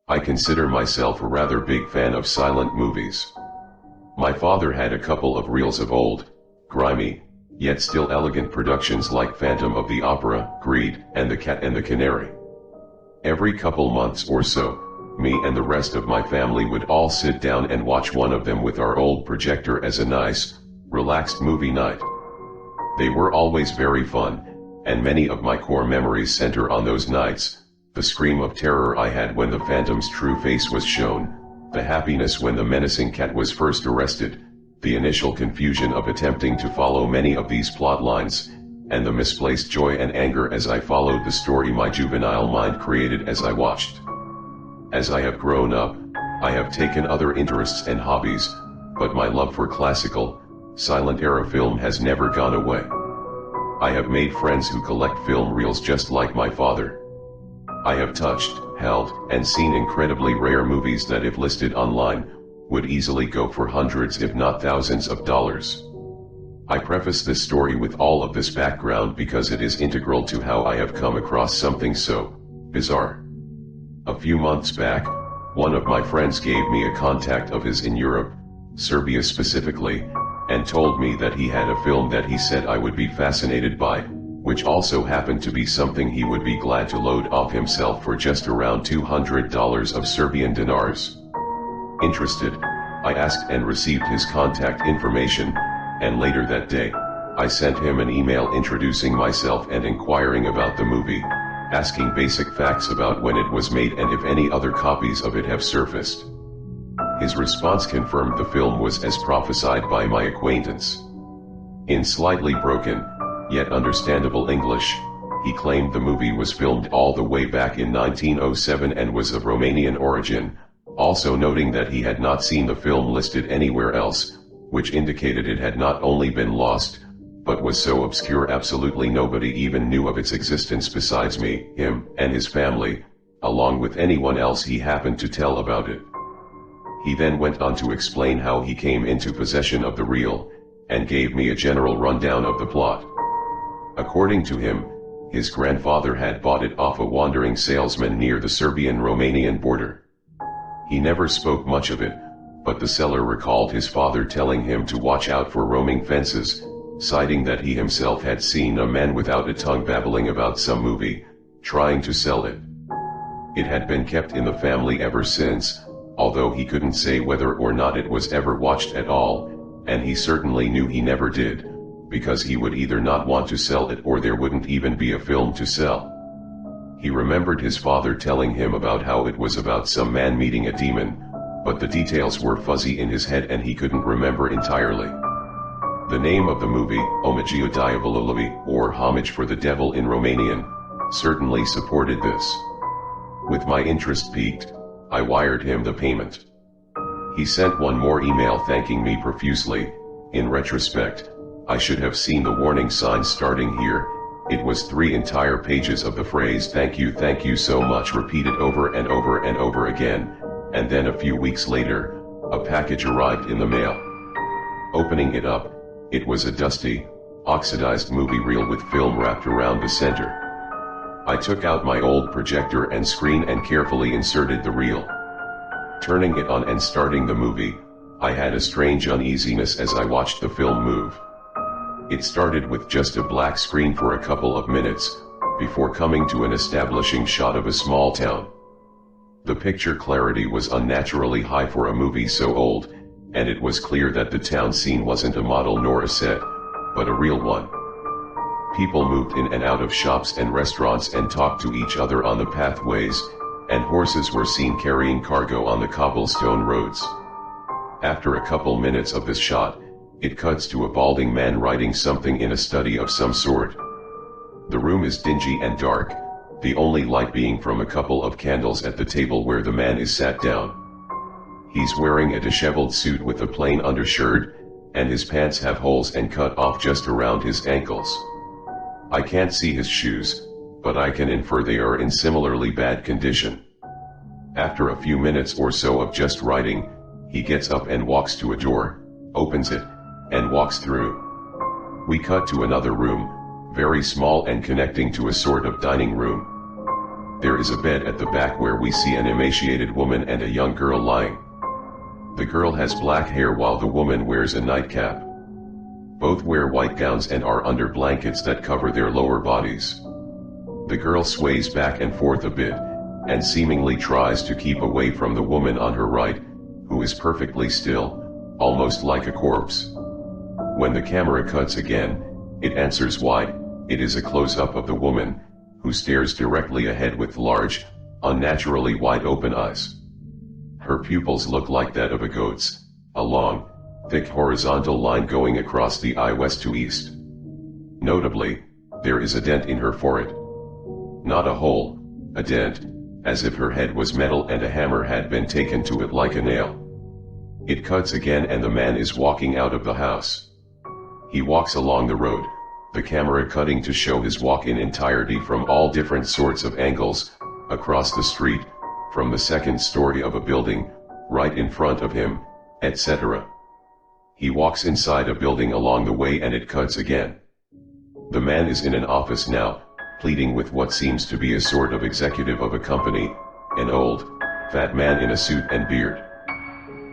I consider myself a rather big fan of silent movies. My father had a couple of reels of old, grimy, yet still elegant productions like Phantom of the Opera, Greed, and The Cat and the Canary. Every couple months or so, me and the rest of my family would all sit down and watch one of them with our old projector as a nice, relaxed movie night. They were always very fun, and many of my core memories center on those nights: the scream of terror I had when the Phantom's true face was shown, the happiness when the menacing cat was first arrested, the initial confusion of attempting to follow many of these plot lines, and the misplaced joy and anger as I followed the story my juvenile mind created as I watched. As I have grown up, I have taken other interests and hobbies, but my love for classical, silent era film has never gone away. I have made friends who collect film reels just like my father. I have touched, held, and seen incredibly rare movies that, if listed online, would easily go for hundreds if not thousands of dollars. I preface this story with all of this background because it is integral to how I have come across something so bizarre. A few months back, one of my friends gave me a contact of his in Europe, Serbia specifically, and told me that he had a film that he said I would be fascinated by, which also happened to be something he would be glad to load off himself for just around $200 of Serbian dinars. Interested, I asked and received his contact information, and later that day, I sent him an email introducing myself and inquiring about the movie, asking basic facts about when it was made and if any other copies of it have surfaced. His response confirmed the film was as prophesied by my acquaintance. In slightly broken, yet understandable English, he claimed the movie was filmed all the way back in 1907 and was of Romanian origin, also noting that he had not seen the film listed anywhere else, which indicated it had not only been lost, but was so obscure absolutely nobody even knew of its existence besides me, him, and his family, along with anyone else he happened to tell about it. He then went on to explain how he came into possession of the reel, and gave me a general rundown of the plot. According to him, his grandfather had bought it off a wandering salesman near the Serbian-Romanian border. He never spoke much of it, but the seller recalled his father telling him to watch out for roaming fences, citing that he himself had seen a man without a tongue babbling about some movie, trying to sell it. It had been kept in the family ever since, although he couldn't say whether or not it was ever watched at all, and he certainly knew he never did, because he would either not want to sell it or there wouldn't even be a film to sell. He remembered his father telling him about how it was about some man meeting a demon, but the details were fuzzy in his head and he couldn't remember entirely. The name of the movie, Omagia Diavolului, or Homage for the Devil in Romanian, certainly supported this. With my interest piqued, I wired him the payment. He sent one more email thanking me profusely. In retrospect, I should have seen the warning signs starting here. It was 3 entire pages of the phrase thank you so much repeated over and over and over again, and then a few weeks later, a package arrived in the mail. Opening it up, it was a dusty, oxidized movie reel with film wrapped around the center. I took out my old projector and screen and carefully inserted the reel. Turning it on and starting the movie, I had a strange uneasiness as I watched the film move. It started with just a black screen for a couple of minutes, before coming to an establishing shot of a small town. The picture clarity was unnaturally high for a movie so old, and it was clear that the town scene wasn't a model nor a set, but a real one. People moved in and out of shops and restaurants and talked to each other on the pathways, and horses were seen carrying cargo on the cobblestone roads. After a couple minutes of this shot, it cuts to a balding man writing something in a study of some sort. The room is dingy and dark, the only light being from a couple of candles at the table where the man is sat down. He's wearing a disheveled suit with a plain undershirt, and his pants have holes and cut off just around his ankles. I can't see his shoes, but I can infer they are in similarly bad condition. After a few minutes or so of just writing, he gets up and walks to a door, opens it, and walks through. We cut to another room, very small and connecting to a sort of dining room. There is a bed at the back where we see an emaciated woman and a young girl lying. The girl has black hair while the woman wears a nightcap. Both wear white gowns and are under blankets that cover their lower bodies. The girl sways back and forth a bit, and seemingly tries to keep away from the woman on her right, who is perfectly still, almost like a corpse. When the camera cuts again, it answers wide. It is a close-up of the woman, who stares directly ahead with large, unnaturally wide-open eyes. Her pupils look like that of a goat's, a long, thick horizontal line going across the eye west to east. Notably, there is a dent in her forehead. Not a hole, a dent, as if her head was metal and a hammer had been taken to it like a nail. It cuts again and the man is walking out of the house. He walks along the road, the camera cutting to show his walk in entirety from all different sorts of angles, across the street, from the second story of a building, right in front of him, etc. He walks inside a building along the way and it cuts again. The man is in an office now, pleading with what seems to be a sort of executive of a company, an old, fat man in a suit and beard.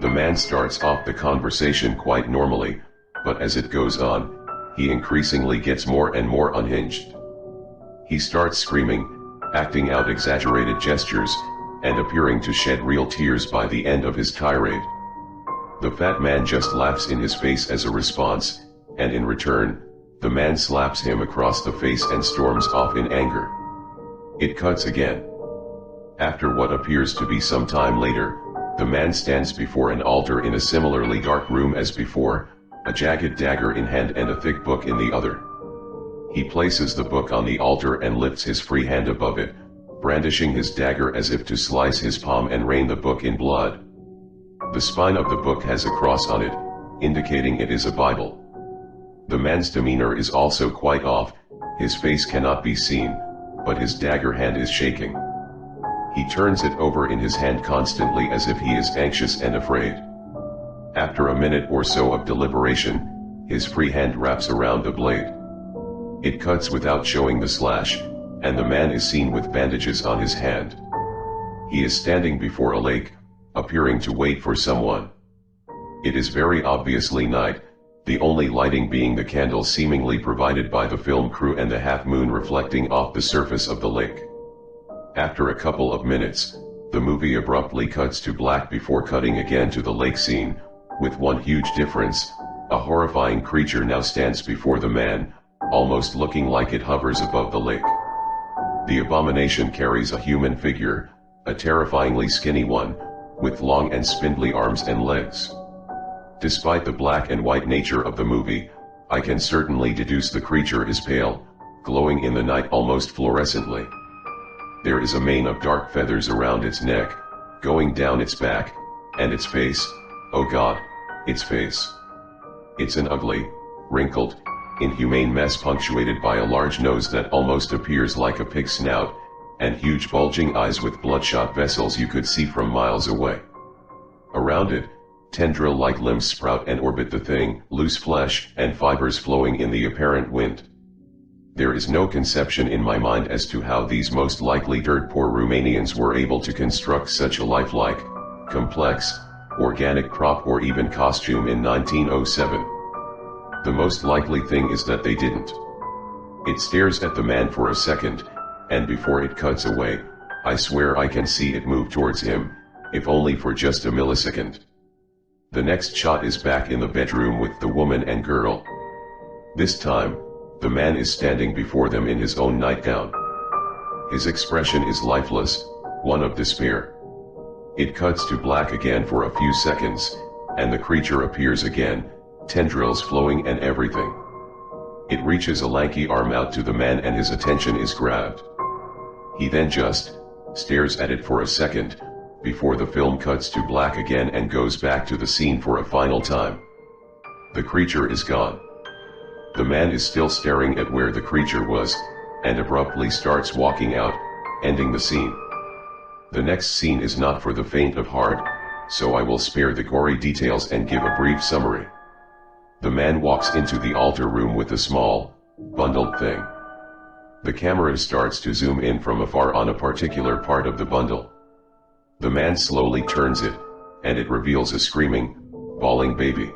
The man starts off the conversation quite normally, but as it goes on, he increasingly gets more and more unhinged. He starts screaming, acting out exaggerated gestures, and appearing to shed real tears by the end of his tirade. The fat man just laughs in his face as a response, and in return, the man slaps him across the face and storms off in anger. It cuts again. After what appears to be some time later, the man stands before an altar in a similarly dark room as before, a jagged dagger in hand and a thick book in the other. He places the book on the altar and lifts his free hand above it, brandishing his dagger as if to slice his palm and rain the book in blood. The spine of the book has a cross on it, indicating it is a Bible. The man's demeanor is also quite off, his face cannot be seen, but his dagger hand is shaking. He turns it over in his hand constantly as if he is anxious and afraid. After a minute or so of deliberation, his free hand wraps around the blade. It cuts without showing the slash, and the man is seen with bandages on his hand. He is standing before a lake, appearing to wait for someone. It is very obviously night, the only lighting being the candle seemingly provided by the film crew and the half moon reflecting off the surface of the lake. After a couple of minutes, the movie abruptly cuts to black before cutting again to the lake scene, with one huge difference: a horrifying creature now stands before the man, almost looking like it hovers above the lake. The abomination carries a human figure, a terrifyingly skinny one, with long and spindly arms and legs. Despite the black and white nature of the movie, I can certainly deduce the creature is pale, glowing in the night almost fluorescently. There is a mane of dark feathers around its neck, going down its back, and its face, oh God, its face. It's an ugly, wrinkled, inhumane mess punctuated by a large nose that almost appears like a pig's snout, and huge bulging eyes with bloodshot vessels you could see from miles away. Around it, tendril-like limbs sprout and orbit the thing, loose flesh and fibers flowing in the apparent wind. There is no conception in my mind as to how these most likely dirt-poor Romanians were able to construct such a lifelike, complex, organic prop or even costume in 1907. The most likely thing is that they didn't. It stares at the man for a second, and before it cuts away, I swear I can see it move towards him, if only for just a millisecond. The next shot is back in the bedroom with the woman and girl. This time, the man is standing before them in his own nightgown. His expression is lifeless, one of despair. It cuts to black again for a few seconds, and the creature appears again, tendrils flowing and everything. It reaches a lanky arm out to the man and his attention is grabbed. He then just stares at it for a second, before the film cuts to black again and goes back to the scene for a final time. The creature is gone. The man is still staring at where the creature was, and abruptly starts walking out, ending the scene. The next scene is not for the faint of heart, so I will spare the gory details and give a brief summary. The man walks into the altar room with a small, bundled thing. The camera starts to zoom in from afar on a particular part of the bundle. The man slowly turns it, and it reveals a screaming, bawling baby.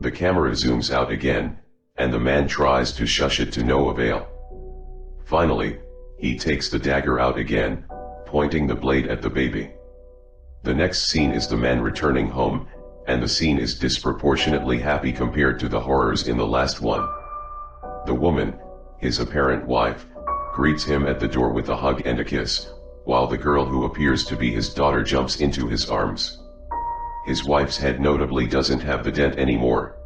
The camera zooms out again, and the man tries to shush it to no avail. Finally, he takes the dagger out again, pointing the blade at the baby. The next scene is the man returning home, and the scene is disproportionately happy compared to the horrors in the last one. The woman, his apparent wife, greets him at the door with a hug and a kiss, while the girl who appears to be his daughter jumps into his arms. His wife's head notably doesn't have the dent anymore.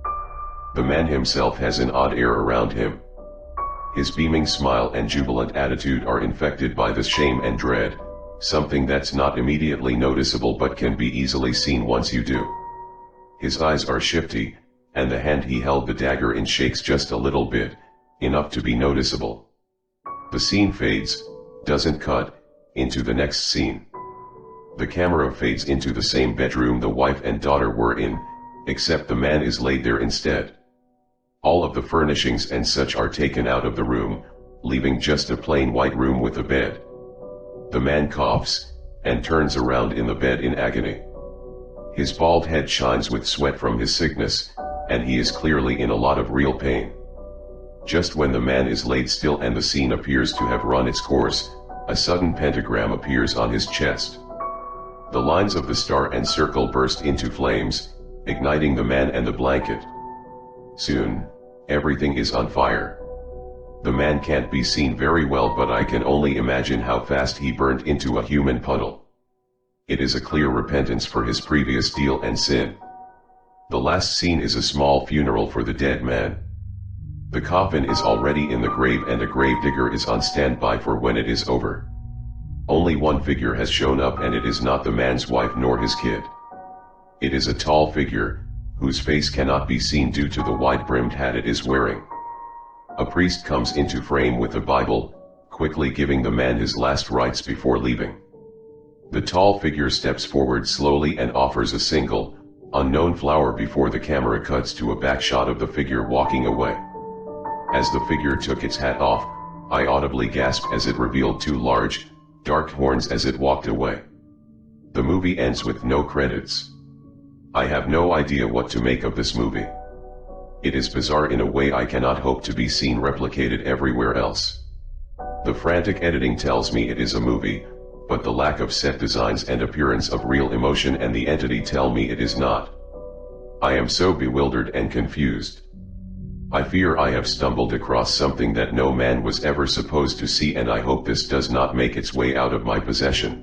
The man himself has an odd air around him. His beaming smile and jubilant attitude are infected by the shame and dread, something that's not immediately noticeable but can be easily seen once you do. His eyes are shifty, and the hand he held the dagger in shakes just a little bit, enough to be noticeable. The scene fades, doesn't cut, into the next scene. The camera fades into the same bedroom the wife and daughter were in, except the man is laid there instead. All of the furnishings and such are taken out of the room, leaving just a plain white room with a bed. The man coughs, and turns around in the bed in agony. His bald head shines with sweat from his sickness, and he is clearly in a lot of real pain. Just when the man is laid still and the scene appears to have run its course, a sudden pentagram appears on his chest. The lines of the star and circle burst into flames, igniting the man and the blanket. Soon, everything is on fire. The man can't be seen very well, but I can only imagine how fast he burnt into a human puddle. It is a clear repentance for his previous deal and sin. The last scene is a small funeral for the dead man. The coffin is already in the grave and a gravedigger is on standby for when it is over. Only one figure has shown up, and it is not the man's wife nor his kid. It is a tall figure, whose face cannot be seen due to the wide-brimmed hat it is wearing. A priest comes into frame with a Bible, quickly giving the man his last rites before leaving. The tall figure steps forward slowly and offers a single, unknown flower before the camera cuts to a back shot of the figure walking away. As the figure took its hat off, I audibly gasped as it revealed two large, dark horns as it walked away. The movie ends with no credits. I have no idea what to make of this movie. It is bizarre in a way I cannot hope to be seen replicated everywhere else. The frantic editing tells me it is a movie, but the lack of set designs and appearance of real emotion and the entity tell me it is not. I am so bewildered and confused. I fear I have stumbled across something that no man was ever supposed to see, and I hope this does not make its way out of my possession.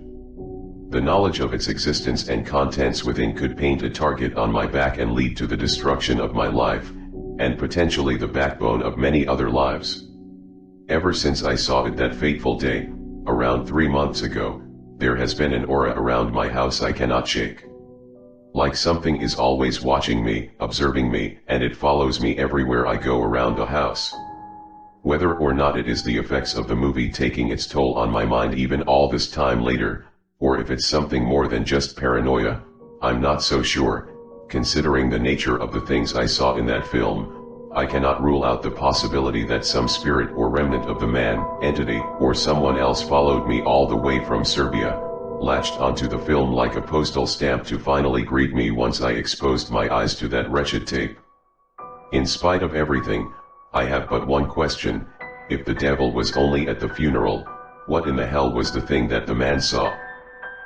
The knowledge of its existence and contents within could paint a target on my back and lead to the destruction of my life, and potentially the backbone of many other lives. Ever since I saw it that fateful day, around 3 months ago, there has been an aura around my house I cannot shake. Like something is always watching me, observing me, and it follows me everywhere I go around the house. Whether or not it is the effects of the movie taking its toll on my mind even all this time later, or if it's something more than just paranoia, I'm not so sure. Considering the nature of the things I saw in that film, I cannot rule out the possibility that some spirit or remnant of the man, entity, or someone else followed me all the way from Serbia, latched onto the film like a postal stamp to finally greet me once I exposed my eyes to that wretched tape. In spite of everything, I have but one question: if the devil was only at the funeral, what in the hell was the thing that the man saw?